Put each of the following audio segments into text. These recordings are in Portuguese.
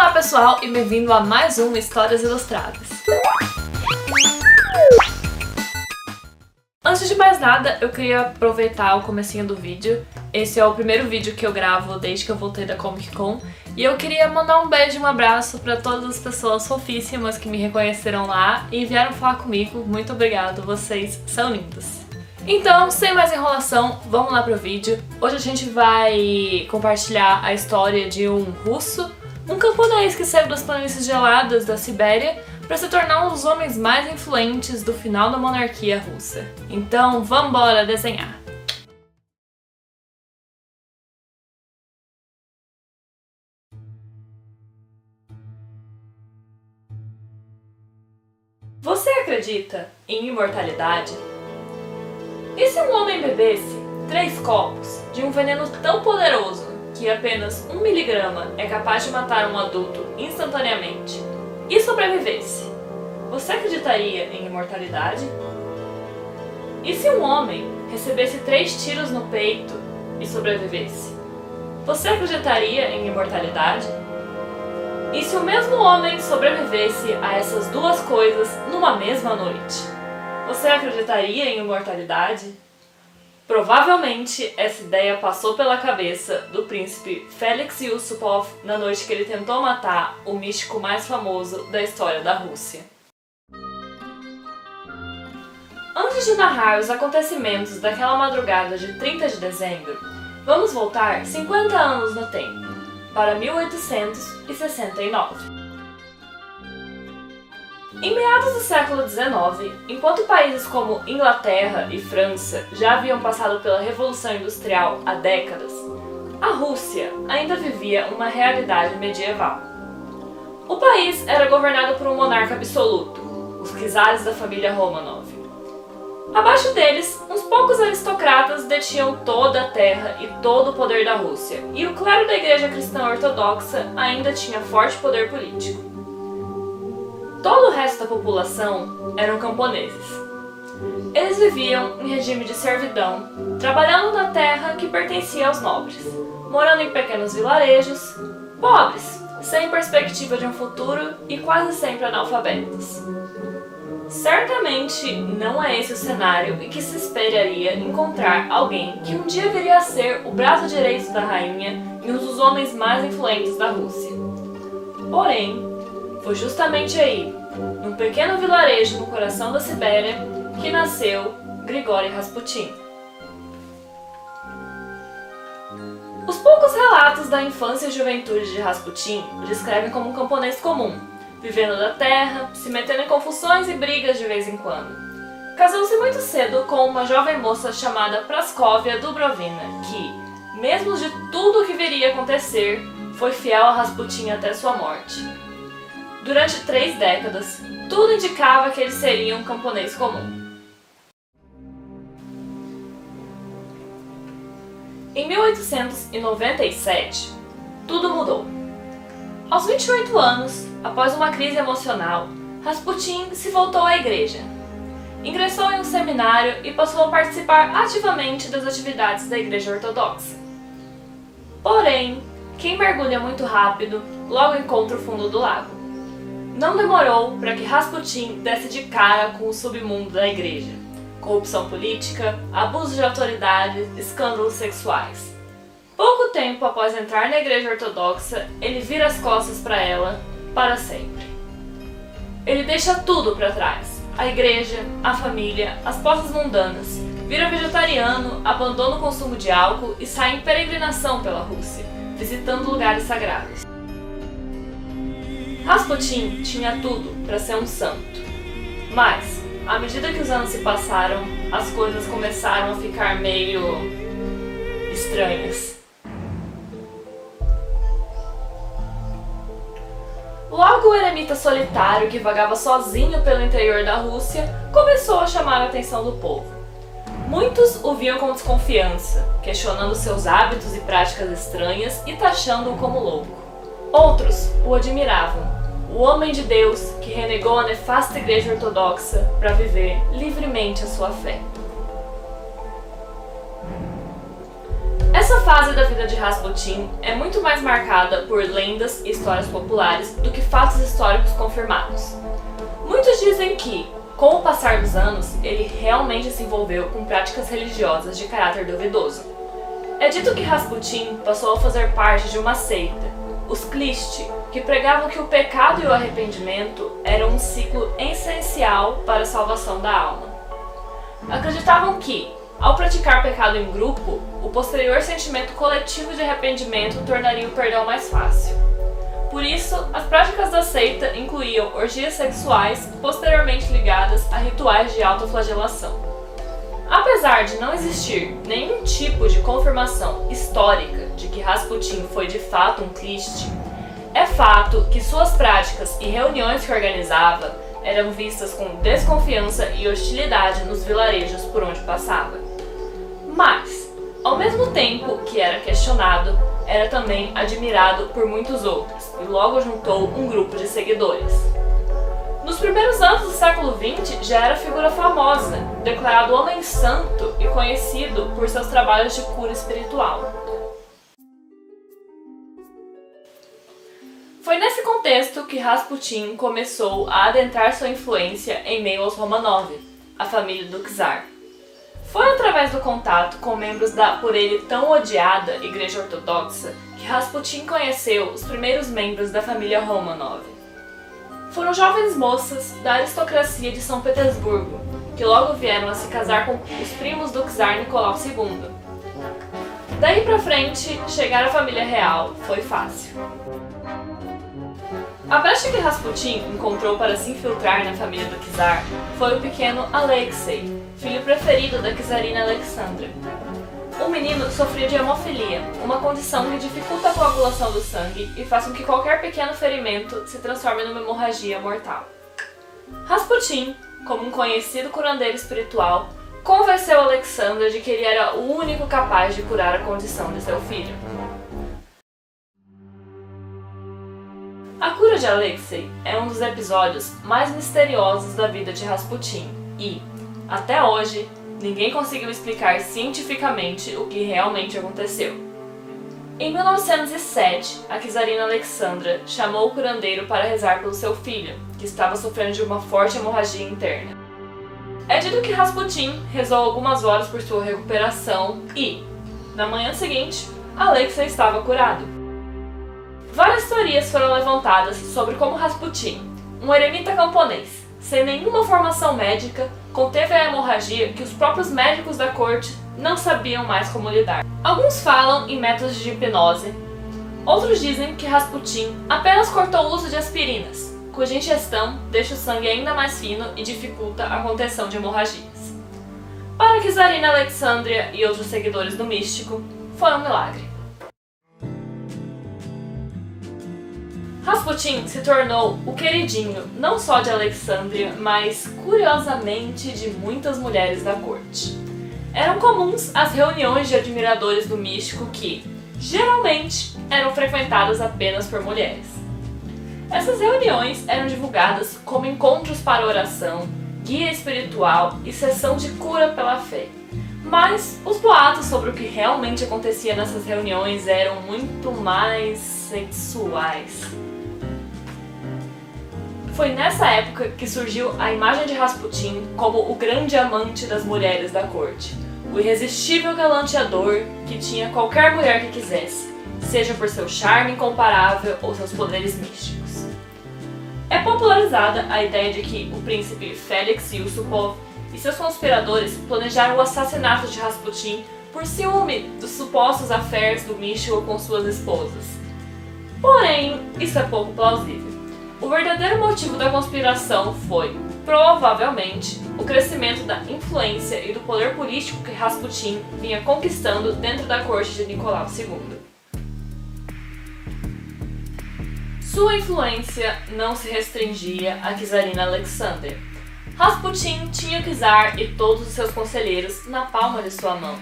Olá pessoal e bem-vindo a mais um Histórias Ilustradas. Antes de mais nada, eu queria aproveitar o comecinho do vídeo. Esse é o primeiro vídeo que eu gravo desde que eu voltei da Comic Con. E eu queria mandar um beijo e um abraço para todas as pessoas fofíssimas que me reconheceram lá e vieram falar comigo. Muito obrigado, vocês são lindos. Então, sem mais enrolação, vamos lá pro vídeo. Hoje a gente vai compartilhar a história de um russo, um camponês que saiu das planícies geladas da Sibéria para se tornar um dos homens mais influentes do final da monarquia russa. Então, vamos embora desenhar! Você acredita em imortalidade? E se um homem bebesse 3 copos de um veneno tão poderoso que apenas 1 miligrama é capaz de matar um adulto instantaneamente e sobrevivesse? Você acreditaria em imortalidade? E se um homem recebesse 3 tiros no peito e sobrevivesse? Você acreditaria em imortalidade? E se o mesmo homem sobrevivesse a essas duas coisas numa mesma noite? Você acreditaria em imortalidade? Provavelmente essa ideia passou pela cabeça do príncipe Felix Yusupov na noite que ele tentou matar o místico mais famoso da história da Rússia. Antes de narrar os acontecimentos daquela madrugada de 30 de dezembro, vamos voltar 50 anos no tempo, para 1869. Em meados do século XIX, enquanto países como Inglaterra e França já haviam passado pela Revolução Industrial há décadas, a Rússia ainda vivia uma realidade medieval. O país era governado por um monarca absoluto, os czares da família Romanov. Abaixo deles, uns poucos aristocratas detinham toda a terra e todo o poder da Rússia, e o clero da Igreja Cristã Ortodoxa ainda tinha forte poder político. Todo o resto da população eram camponeses. Eles viviam em regime de servidão, trabalhando na terra que pertencia aos nobres, morando em pequenos vilarejos, pobres, sem perspectiva de um futuro e quase sempre analfabetos. Certamente não é esse o cenário em que se esperaria encontrar alguém que um dia viria a ser o braço direito da rainha e um dos homens mais influentes da Rússia. Porém, foi justamente aí, num pequeno vilarejo no coração da Sibéria, que nasceu Grigori Rasputin. Os poucos relatos da infância e juventude de Rasputin o descrevem como um camponês comum, vivendo da terra, se metendo em confusões e brigas de vez em quando. Casou-se muito cedo com uma jovem moça chamada Praskovia Dubrovina, que, mesmo de tudo o que viria a acontecer, foi fiel a Rasputin até sua morte. Durante 3 décadas, tudo indicava que ele seria um camponês comum. Em 1897, tudo mudou. Aos 28 anos, após uma crise emocional, Rasputin se voltou à igreja. Ingressou em um seminário e passou a participar ativamente das atividades da Igreja Ortodoxa. Porém, quem mergulha muito rápido logo encontra o fundo do lago. Não demorou para que Rasputin desse de cara com o submundo da igreja. Corrupção política, abuso de autoridade, escândalos sexuais. Pouco tempo após entrar na igreja ortodoxa, ele vira as costas para ela para sempre. Ele deixa tudo para trás. A igreja, a família, as posses mundanas. Vira vegetariano, abandona o consumo de álcool e sai em peregrinação pela Rússia, visitando lugares sagrados. Rasputin tinha tudo para ser um santo, mas, à medida que os anos se passaram, as coisas começaram a ficar meio estranhas. Logo o eremita solitário que vagava sozinho pelo interior da Rússia começou a chamar a atenção do povo. Muitos o viam com desconfiança, questionando seus hábitos e práticas estranhas e taxando-o como louco. Outros o admiravam, o homem de Deus que renegou a nefasta igreja ortodoxa para viver livremente a sua fé. Essa fase da vida de Rasputin é muito mais marcada por lendas e histórias populares do que fatos históricos confirmados. Muitos dizem que, com o passar dos anos, ele realmente se envolveu com práticas religiosas de caráter duvidoso. É dito que Rasputin passou a fazer parte de uma seita, os Klist, que pregavam que o pecado e o arrependimento eram um ciclo essencial para a salvação da alma. Acreditavam que, ao praticar pecado em grupo, o posterior sentimento coletivo de arrependimento tornaria o perdão mais fácil. Por isso, as práticas da seita incluíam orgias sexuais posteriormente ligadas a rituais de autoflagelação. Apesar de não existir nenhum tipo de confirmação histórica de que Rasputin foi de fato um Klist, é fato que suas práticas e reuniões que organizava eram vistas com desconfiança e hostilidade nos vilarejos por onde passava. Mas, ao mesmo tempo que era questionado, era também admirado por muitos outros e logo juntou um grupo de seguidores. Nos primeiros anos do século XX já era figura famosa, declarado homem santo e conhecido por seus trabalhos de cura espiritual. Foi nesse contexto que Rasputin começou a adentrar sua influência em meio aos Romanov, a família do czar. Foi através do contato com membros da por ele tão odiada Igreja Ortodoxa que Rasputin conheceu os primeiros membros da família Romanov. Foram jovens moças da aristocracia de São Petersburgo, que logo vieram a se casar com os primos do czar Nicolau II. Daí pra frente, chegar à família real foi fácil. A brecha que Rasputin encontrou para se infiltrar na família do czar foi o pequeno Alexei, filho preferido da czarina Alexandra. O menino sofria de hemofilia, uma condição que dificulta a coagulação do sangue e faz com que qualquer pequeno ferimento se transforme numa hemorragia mortal. Rasputin, como um conhecido curandeiro espiritual, convenceu Alexandra de que ele era o único capaz de curar a condição de seu filho. A cura de Alexei é um dos episódios mais misteriosos da vida de Rasputin e, até hoje, ninguém conseguiu explicar cientificamente o que realmente aconteceu. Em 1907, a czarina Alexandra chamou o curandeiro para rezar pelo seu filho, que estava sofrendo de uma forte hemorragia interna. É dito que Rasputin rezou algumas horas por sua recuperação e, na manhã seguinte, Alexei estava curado. Várias teorias foram levantadas sobre como Rasputin, um eremita camponês, sem nenhuma formação médica, conteve a hemorragia que os próprios médicos da corte não sabiam mais como lidar. Alguns falam em métodos de hipnose, outros dizem que Rasputin apenas cortou o uso de aspirinas, cuja ingestão deixa o sangue ainda mais fino e dificulta a contenção de hemorragias. Para a czarina Alexandria e outros seguidores do místico, foi um milagre. Rasputin se tornou o queridinho não só de Alexandria, mas curiosamente de muitas mulheres da corte. Eram comuns as reuniões de admiradores do místico que, geralmente, eram frequentadas apenas por mulheres. Essas reuniões eram divulgadas como encontros para oração, guia espiritual e sessão de cura pela fé. Mas os boatos sobre o que realmente acontecia nessas reuniões eram muito mais sexuais. Foi nessa época que surgiu a imagem de Rasputin como o grande amante das mulheres da corte, o irresistível galanteador que tinha qualquer mulher que quisesse, seja por seu charme incomparável ou seus poderes místicos. É popularizada a ideia de que o príncipe Felix Yusupov e seus conspiradores planejaram o assassinato de Rasputin por ciúme dos supostos affairs do místico com suas esposas. Porém, isso é pouco plausível. O verdadeiro motivo da conspiração foi, provavelmente, o crescimento da influência e do poder político que Rasputin vinha conquistando dentro da corte de Nicolau II. Sua influência não se restringia à czarina Alexandra. Rasputin tinha o czar e todos os seus conselheiros na palma de sua mão.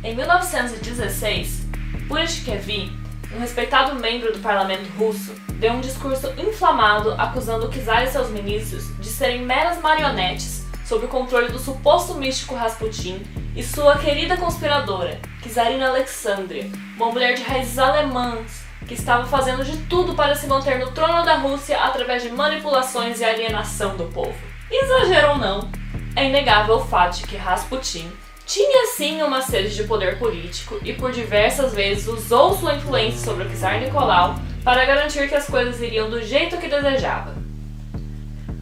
Em 1916, Purishkevich, um respeitado membro do parlamento russo, deu um discurso inflamado acusando o czar e seus ministros de serem meras marionetes sob o controle do suposto místico Rasputin e sua querida conspiradora, Czarina Alexandria, uma mulher de raízes alemãs que estava fazendo de tudo para se manter no trono da Rússia através de manipulações e alienação do povo. Exagero ou não, é inegável o fato de que Rasputin tinha sim uma sede de poder político e por diversas vezes usou sua influência sobre o czar Nicolau para garantir que as coisas iriam do jeito que desejava.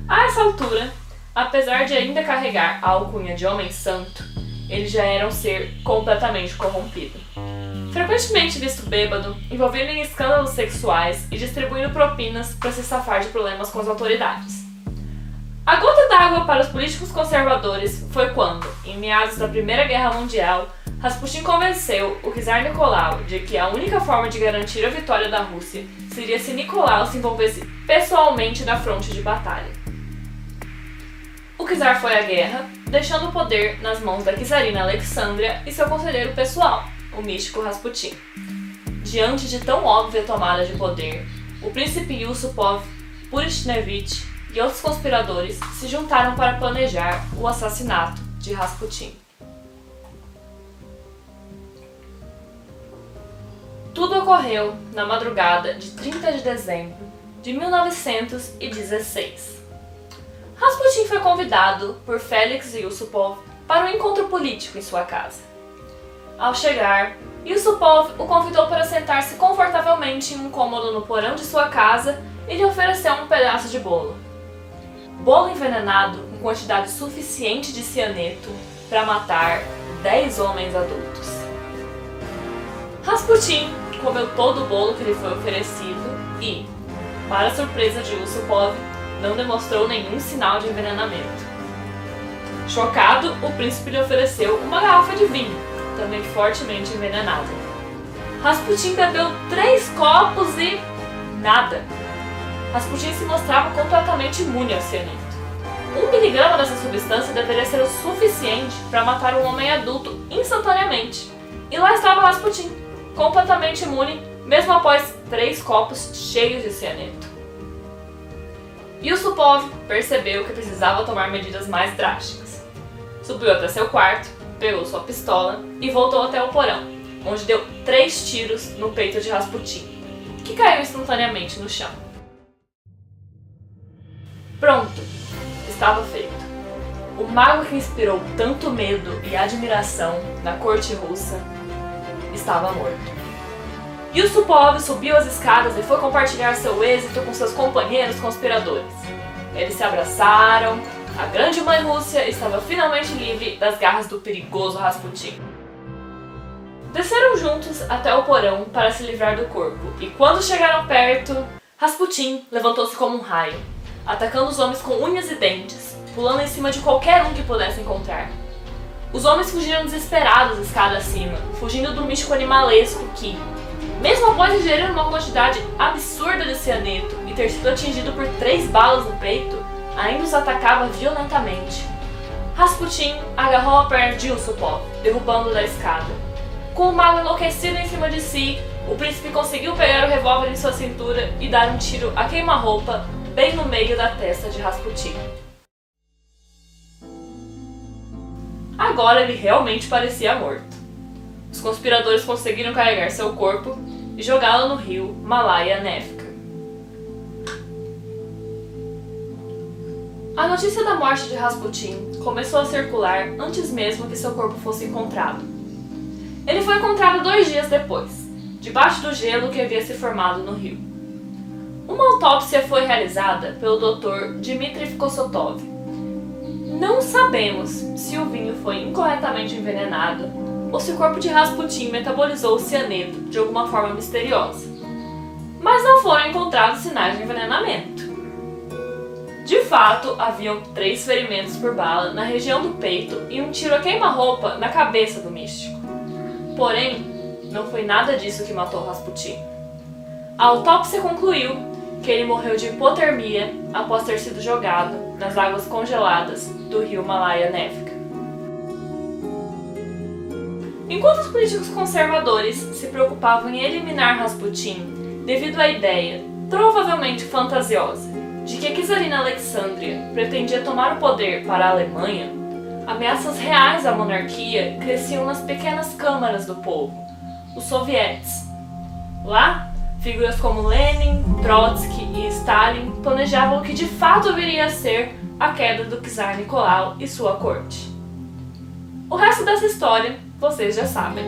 A essa altura, apesar de ainda carregar a alcunha de homem santo, ele já era um ser completamente corrompido. Frequentemente visto bêbado, envolvido em escândalos sexuais e distribuindo propinas para se safar de problemas com as autoridades. A gota d'água para os políticos conservadores foi quando, em meados da Primeira Guerra Mundial, Rasputin convenceu o czar Nicolau de que a única forma de garantir a vitória da Rússia seria se Nicolau se envolvesse pessoalmente na fronte de batalha. O czar foi à guerra, deixando o poder nas mãos da Czarina Alexandria e seu conselheiro pessoal, o místico Rasputin. Diante de tão óbvia tomada de poder, o príncipe Yusupov, Purishnevich e outros conspiradores se juntaram para planejar o assassinato de Rasputin. Tudo ocorreu na madrugada de 30 de dezembro de 1916. Rasputin foi convidado por Felix Yusupov para um encontro político em sua casa. Ao chegar, Yusupov o convidou para sentar-se confortavelmente em um cômodo no porão de sua casa e lhe ofereceu um pedaço de bolo. Bolo envenenado com quantidade suficiente de cianeto para matar 10 homens adultos. Rasputin comeu todo o bolo que lhe foi oferecido e, para surpresa de Yusupov, não demonstrou nenhum sinal de envenenamento. Chocado, o príncipe lhe ofereceu uma garrafa de vinho, também fortemente envenenado. Rasputin bebeu 3 copos e nada. Rasputin se mostrava completamente imune ao cianeto. 1 miligrama dessa substância deveria ser o suficiente para matar um homem adulto instantaneamente. E lá estava Rasputin, completamente imune, mesmo após 3 copos cheios de cianeto. Yusupov percebeu que precisava tomar medidas mais drásticas. Subiu até seu quarto, pegou sua pistola e voltou até o porão, onde deu 3 tiros no peito de Rasputin, que caiu instantaneamente no chão. Pronto, estava feito. O mago que inspirou tanto medo e admiração na corte russa estava morto. Yusupov subiu as escadas e foi compartilhar seu êxito com seus companheiros conspiradores. Eles se abraçaram. A grande mãe Rússia estava finalmente livre das garras do perigoso Rasputin. Desceram juntos até o porão para se livrar do corpo, e quando chegaram perto, Rasputin levantou-se como um raio, atacando os homens com unhas e dentes, pulando em cima de qualquer um que pudesse encontrar. Os homens fugiram desesperados escada acima, fugindo do místico animalesco que, mesmo após ingerir uma quantidade absurda de cianeto e ter sido atingido por 3 balas no peito, ainda os atacava violentamente. Rasputin agarrou a perna de Yusupov, derrubando-o da escada. Com o mago enlouquecido em cima de si, o príncipe conseguiu pegar o revólver em sua cintura e dar um tiro a queima-roupa bem no meio da testa de Rasputin. Agora ele realmente parecia morto. Os conspiradores conseguiram carregar seu corpo e jogá-lo no rio Malaya Néfica. A notícia da morte de Rasputin começou a circular antes mesmo que seu corpo fosse encontrado. Ele foi encontrado 2 dias depois, debaixo do gelo que havia se formado no rio. Uma autópsia foi realizada pelo Dr. Dmitry Kossotov. Não sabemos se o vinho foi incorretamente envenenado ou se o corpo de Rasputin metabolizou o cianeto de alguma forma misteriosa. Mas não foram encontrados sinais de envenenamento. De fato, haviam 3 ferimentos por bala na região do peito e um tiro a queima-roupa na cabeça do místico. Porém, não foi nada disso que matou Rasputin. A autópsia concluiu que ele morreu de hipotermia após ter sido jogado nas águas congeladas do rio Malaya Néfica. Enquanto os políticos conservadores se preocupavam em eliminar Rasputin devido à ideia, provavelmente fantasiosa, de que a Czarina Alexandria pretendia tomar o poder para a Alemanha, Ameaças reais à monarquia cresciam nas pequenas câmaras do povo, os sovietes. Lá, figuras como Lenin, Trotsky e Stalin planejavam o que de fato viria a ser a queda do czar Nicolau e sua corte. O resto dessa história vocês já sabem.